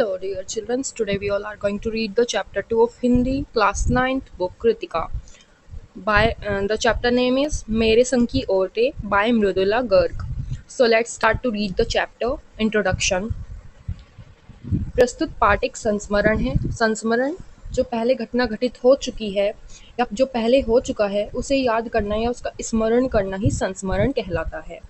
Hello, dear children. Today we all are going to read the chapter 2 of Hindi, class ninth book Kritika. By the chapter name is Mere Sang Ki Orte by Mridula Garg. So let's start to read the chapter. Introduction. प्रस्तुत पाठ एक संस्मरण है। संस्मरण जो पहले घटना घटित हो चुकी है या जो पहले हो चुका है उसे याद करना या उसका स्मरण करना ही संस्मरण कहलाता है।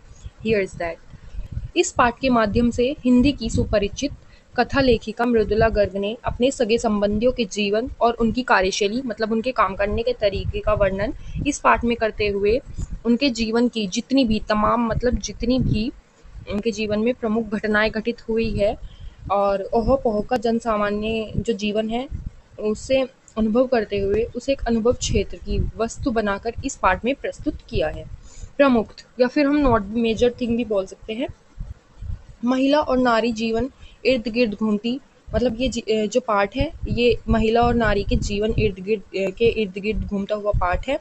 हियर इज दैट इस पाठ के माध्यम से हिंदी की सुपरिचित कथा लेखिका मृदुला गर्ग ने अपने सगे संबंधियों के जीवन और उनकी कार्यशैली मतलब उनके काम करने के तरीके का वर्णन इस पाठ में करते हुए उनके जीवन की जितनी भी तमाम मतलब जितनी भी उनके जीवन में प्रमुख घटनाएं घटित हुई है और ओहो-पोहो का जन सामान्य जो जीवन है उसे अनुभव करते हुए उसे एक अनुभव क्षेत्र की वस्तु बनाकर इस पाठ में प्रस्तुत किया है। प्रमुख या फिर हम नॉट मेजर थिंग भी बोल सकते हैं। महिला और नारी जीवन इर्द गिर्द घूमती मतलब ये जो पाठ है ये महिला और नारी के जीवन इर्द गिर्द घूमता हुआ पाठ है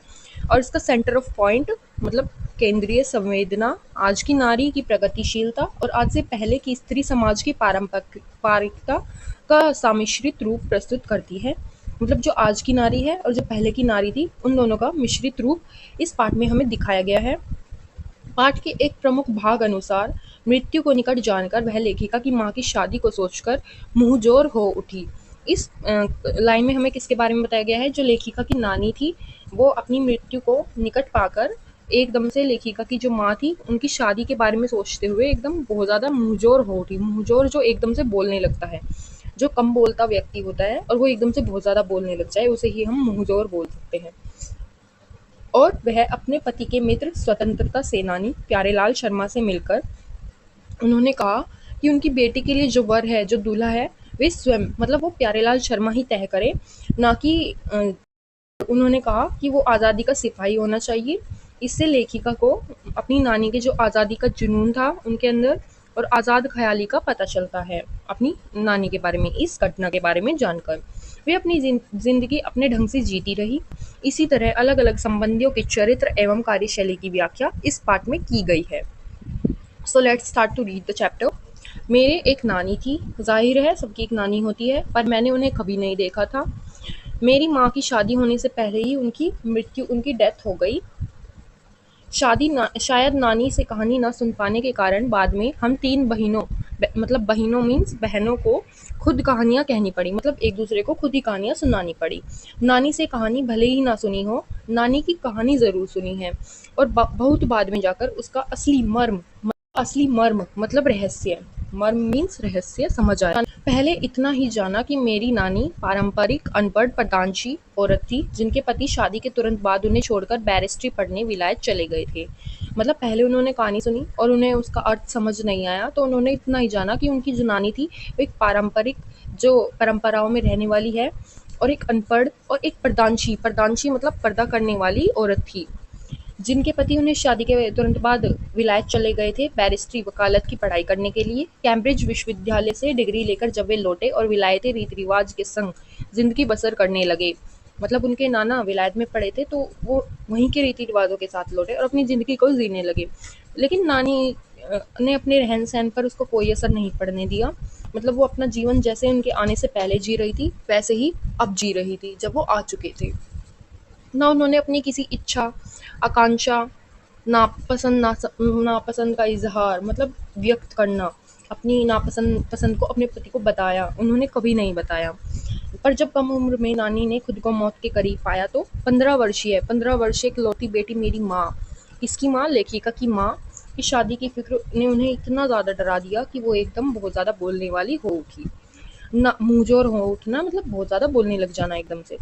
और इसका सेंटर ऑफ पॉइंट मतलब केंद्रीय संवेदना आज की नारी की प्रगतिशीलता और आज से पहले की स्त्री समाज की पारंपरिकता का सम्मिश्रित रूप प्रस्तुत करती है। मतलब जो आज की नारी है और जो पहले की नारी थी उन दोनों का मिश्रित रूप इस पाठ में हमें दिखाया गया है। पाठ के एक प्रमुख भाग अनुसार मृत्यु को निकट जानकर वह लेखिका की माँ की शादी को सोचकर मुंहजोर हो उठी। इस लाइन में हमें किसके बारे में बताया गया है? जो लेखिका की नानी थी वो अपनी मृत्यु को निकट पाकर एकदम से लेखिका की जो माँ थी उनकी शादी के बारे में सोचते हुए एकदम बहुत ज़्यादा मुंहजोर हो उठी। मुंहजोर जो एकदम से बोलने लगता है, जो कम बोलता व्यक्ति होता है और वो एकदम से बहुत ज़्यादा बोलने लग जाए उसे ही हम मुंहजोर बोल सकते हैं। और वह अपने पति के मित्र स्वतंत्रता सेनानी प्यारेलाल शर्मा से मिलकर उन्होंने कहा कि उनकी बेटी के लिए जो वर है, जो दूल्हा है, वे स्वयं मतलब वो प्यारेलाल शर्मा ही तय करे, ना कि उन्होंने कहा कि वो आज़ादी का सिपाही होना चाहिए। इससे लेखिका को अपनी नानी के जो आज़ादी का जुनून था उनके अंदर और आज़ाद ख़याली का पता चलता है अपनी नानी के बारे में, इस घटना के बारे में जानकर। वे अपनी ज़िंदगी अपने ढंग से जीती रही। इसी तरह अलग-अलग संबंधियों के चरित्र एवं कार्यशैली की व्याख्या इस पाठ में की गई है। So let's start to read the chapter. मेरे एक नानी थी, ज़ाहिर है सबकी एक नानी होती है, पर मैंने उन्हें कभी नहीं देखा था। मेरी माँ की शादी होने से पहले ही उनकी डेथ हो गई। शायद नानी से कहानी ना सुन पाने के कारण बाद में हम 3 बहिनों मतलब बहिनों मीन्स बहनों को खुद कहानियाँ कहनी पड़ी, मतलब एक दूसरे को खुद ही कहानियाँ सुनानी पड़ी। नानी से कहानी भले ही ना सुनी हो, नानी की कहानी ज़रूर सुनी है और बहुत बाद में जाकर उसका असली मर्म मतलब रहस्य, मर्म मीन्स रहस्य समझ आया। पहले इतना ही जाना कि मेरी नानी पारंपरिक अनपढ़ परदानशी औरत थी जिनके पति शादी के तुरंत बाद उन्हें छोड़कर बैरिस्ट्री पढ़ने विलायत चले गए थे। मतलब पहले उन्होंने कहानी सुनी और उन्हें उसका अर्थ समझ नहीं आया तो उन्होंने इतना ही जाना कि उनकी जो नानी थी वो एक पारंपरिक जो परंपराओं में रहने वाली है और एक अनपढ़ और एक परदानशी मतलब पर्दा करने वाली औरत थी जिनके पति उन्हें शादी के तुरंत बाद विलायत चले गए थे बैरिस्ट्री वकालत की पढ़ाई करने के लिए। कैम्ब्रिज विश्वविद्यालय से डिग्री लेकर जब वे लौटे और विलायती रीति रिवाज के संग जिंदगी बसर करने लगे, मतलब उनके नाना विलायत में पढ़े थे तो वो वहीं के रीति रिवाजों के साथ लौटे और अपनी ज़िंदगी को जीने लगे। लेकिन नानी ने अपने रहन सहन पर उसको कोई असर नहीं पड़ने दिया। मतलब वो अपना जीवन जैसे उनके आने से पहले जी रही थी वैसे ही अब जी रही थी जब वो आ चुके थे। ना उन्होंने अपनी किसी इच्छा, आकांक्षा, नापसंद का इज़हार मतलब व्यक्त करना, अपनी पसंद को अपने पति को बताया, उन्होंने कभी नहीं बताया। पर जब कम उम्र में नानी ने खुद को मौत के करीब पाया तो 15 वर्षीय इकलौती बेटी मेरी माँ, इसकी माँ लेखिका की माँ की शादी की फ़िक्र ने उन्हें इतना ज़्यादा डरा दिया कि वो एकदम बहुत ज़्यादा बोलने वाली हो उठी। ना मुँहज़ोर हो उठना मतलब बहुत ज़्यादा बोलने लग जाना एकदम से।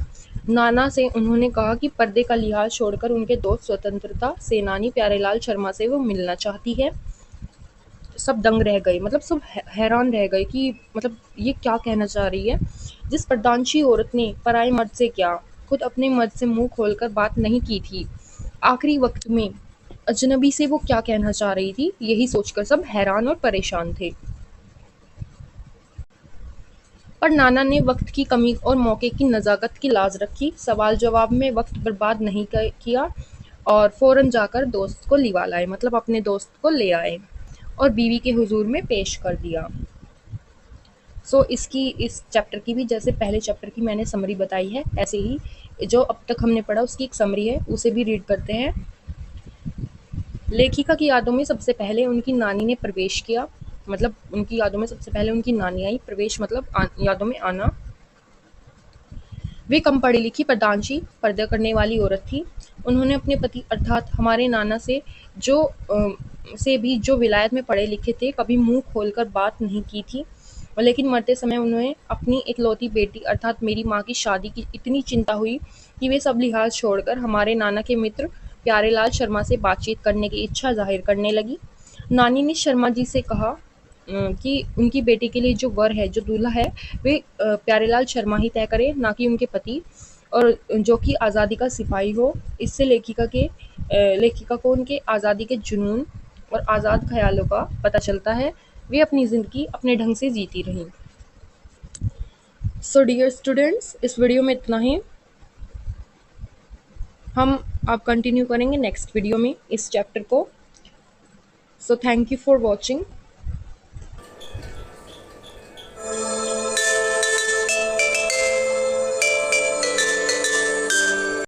नाना से उन्होंने कहा कि पर्दे का लिहाज छोड़कर उनके दोस्त स्वतंत्रता सेनानी प्यारेलाल शर्मा से वो मिलना चाहती है। सब दंग रह गए, मतलब सब हैरान रह गए कि मतलब ये क्या कहना चाह रही है। जिस परदानशी औरत ने पराए मर्द से क्या खुद अपने मर्द से मुंह खोलकर बात नहीं की थी, आखिरी वक्त में अजनबी से वो क्या कहना चाह रही थी, यही सोचकर सब हैरान और परेशान थे। पर नाना ने वक्त की कमी और मौके की नज़ाकत की लाज रखी, सवाल जवाब में वक्त बर्बाद नहीं किया और फ़ौरन जाकर दोस्त को लिवा लाए, मतलब अपने दोस्त को ले आए और बीवी के हुजूर में पेश कर दिया। सो इस चैप्टर की भी जैसे पहले चैप्टर की मैंने समरी बताई है, ऐसे ही जो अब तक हमने पढ़ा उसकी एक समरी है, उसे भी रीड करते हैं। लेखिका की यादों में सबसे पहले उनकी नानी ने प्रवेश किया, मतलब उनकी यादों में सबसे पहले उनकी नानी आई। प्रवेश मतलब यादों में आना। वे कम पढ़ी लिखी प्रधानशी पर्दा करने वाली औरत थी। उन्होंने अपने पति अर्थात हमारे नाना से भी जो विलायत में पढ़े लिखे थे कभी मुंह खोलकर बात नहीं की थी। लेकिन मरते समय उन्हें अपनी इकलौती बेटी अर्थात मेरी माँ की शादी की इतनी चिंता हुई कि वे सब लिहाज छोड़कर हमारे नाना के मित्र प्यारेलाल शर्मा से बातचीत करने की इच्छा जाहिर करने लगी। नानी ने शर्मा जी से कहा कि उनकी बेटी के लिए जो वर है, जो दूल्हा है, वे प्यारेलाल शर्मा ही तय करे, ना कि उनके पति, और जो कि आज़ादी का सिपाही हो। इससे लेखिका को उनके आज़ादी के जुनून और आज़ाद ख्यालों का पता चलता है। वे अपनी ज़िंदगी अपने ढंग से जीती रहीं। सो डियर स्टूडेंट्स, इस वीडियो में इतना ही। हम आप कंटिन्यू करेंगे नेक्स्ट वीडियो में इस चैप्टर को। So thank you for watching.